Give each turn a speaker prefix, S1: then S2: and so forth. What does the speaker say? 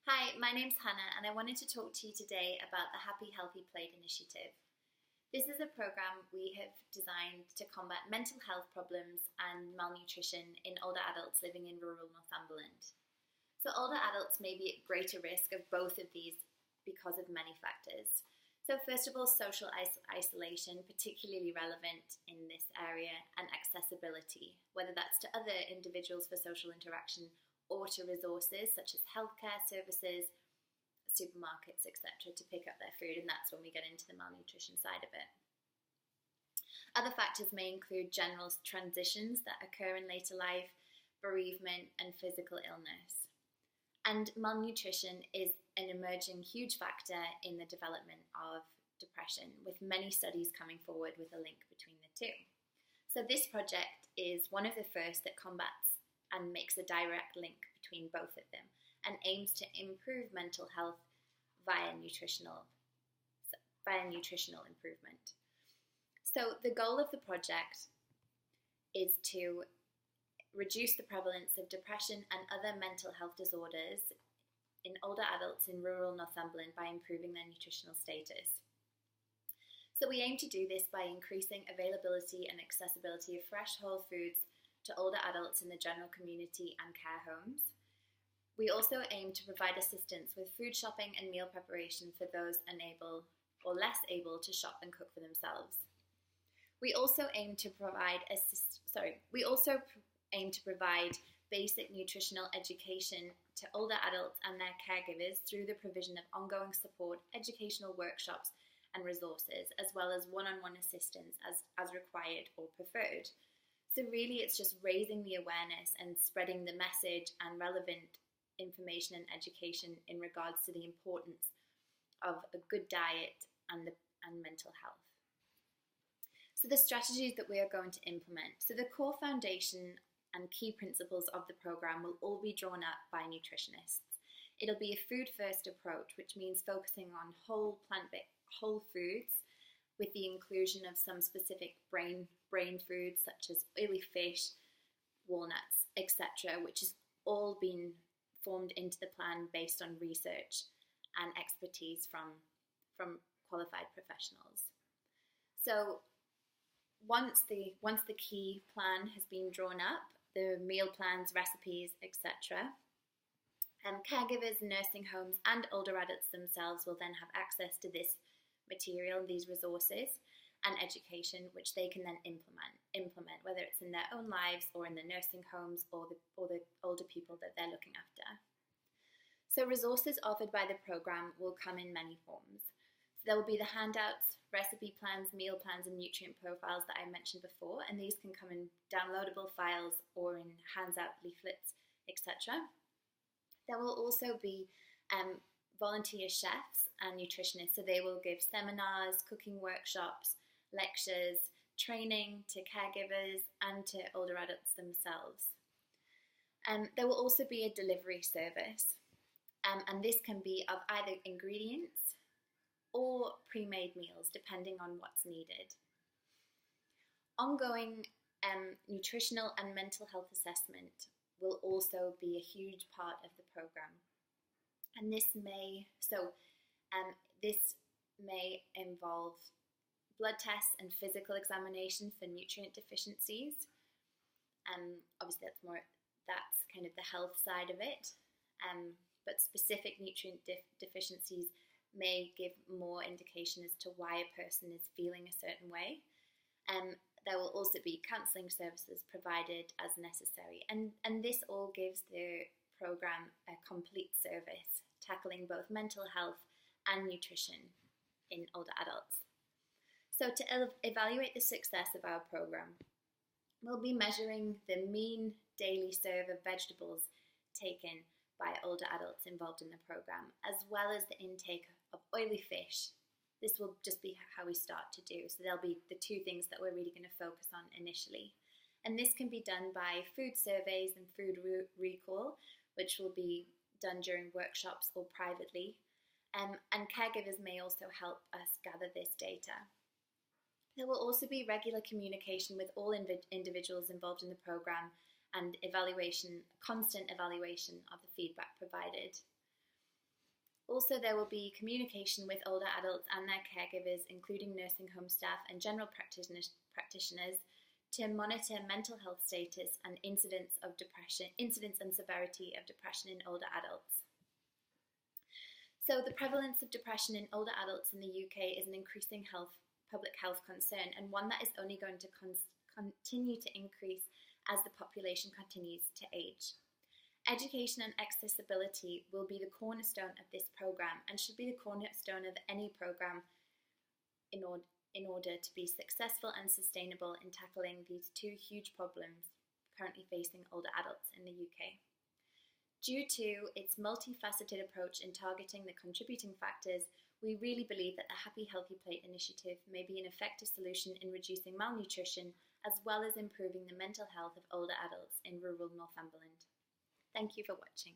S1: Hi, my name's Hannah, and I wanted to talk to you today about the Happy Healthy Plate initiative. This is a program we have designed to combat mental health problems and malnutrition in older adults living in rural Northumberland. So, older adults may be at greater risk of both of these because of many factors. So, first of all, social isolation, particularly relevant in this area, and accessibility, whether that's to other individuals for social interaction or to resources such as healthcare services, supermarkets, etc., to pick up their food, and that's when we get into the malnutrition side of it. Other factors may include general transitions that occur in later life, bereavement, and physical illness. And malnutrition is an emerging huge factor in the development of depression, with many studies coming forward with a link between the two. So this project is one of the first that combats and makes a direct link between both of them and aims to improve mental health via nutritional improvement. So the goal of the project is to reduce the prevalence of depression and other mental health disorders in older adults in rural Northumberland by improving their nutritional status. So we aim to do this by increasing availability and accessibility of fresh whole foods to older adults in the general community and care homes. We also aim to provide assistance with food shopping and meal preparation for those unable or less able to shop and cook for themselves. We also aim to provide basic nutritional education to older adults and their caregivers through the provision of ongoing support, educational workshops and resources, as well as one-on-one assistance as required or preferred. So really it's just raising the awareness and spreading the message and relevant information and education in regards to the importance of a good diet and mental health. So the strategies that we are going to implement. So the core foundation and key principles of the program will all be drawn up by nutritionists. It'll be a food-first approach, which means focusing on whole foods with the inclusion of some specific brain foods such as oily fish, walnuts, etc., which has all been formed into the plan based on research and expertise from qualified professionals. So once the key plan has been drawn up, the meal plans, recipes, etc., caregivers, nursing homes, and older adults themselves will then have access to this material, these resources, and education, which they can then implement, whether it's in their own lives or in the nursing homes or the older people that they're looking after. So resources offered by the program will come in many forms. So there will be the handouts, recipe plans, meal plans, and nutrient profiles that I mentioned before, and these can come in downloadable files or in hands-out leaflets, etc. There will also be volunteer chefs and nutritionists, so they will give seminars, cooking workshops, lectures, training to caregivers and to older adults themselves. There will also be a delivery service, and this can be of either ingredients or pre-made meals, depending on what's needed. Ongoing nutritional and mental health assessment will also be a huge part of the program. And this may involve blood tests and physical examination for nutrient deficiencies. Obviously, that's kind of the health side of it. But specific nutrient deficiencies may give more indication as to why a person is feeling a certain way. There will also be counselling services provided as necessary. And this all gives the program a complete service, tackling both mental health and nutrition in older adults. So to evaluate the success of our program, we'll be measuring the mean daily serve of vegetables taken by older adults involved in the program, as well as the intake of oily fish. This will just be how we start to do. So there'll be the two things that we're really going to focus on initially. And this can be done by food surveys and food recall, which will be done during workshops or privately. And caregivers may also help us gather this data. There will also be regular communication with all individuals involved in the program and constant evaluation of the feedback provided. Also, there will be communication with older adults and their caregivers, including nursing home staff and general practitioners, to monitor mental health status and incidence and severity of depression in older adults. So the prevalence of depression in older adults in the UK is an increasing public health concern, and one that is only going to continue to increase as the population continues to age. Education and accessibility will be the cornerstone of this programme and should be the cornerstone of any programme in order to be successful and sustainable in tackling these two huge problems currently facing older adults in the UK. Due to its multifaceted approach in targeting the contributing factors, we really believe that the Happy Healthy Plate initiative may be an effective solution in reducing malnutrition as well as improving the mental health of older adults in rural Northumberland. Thank you for watching.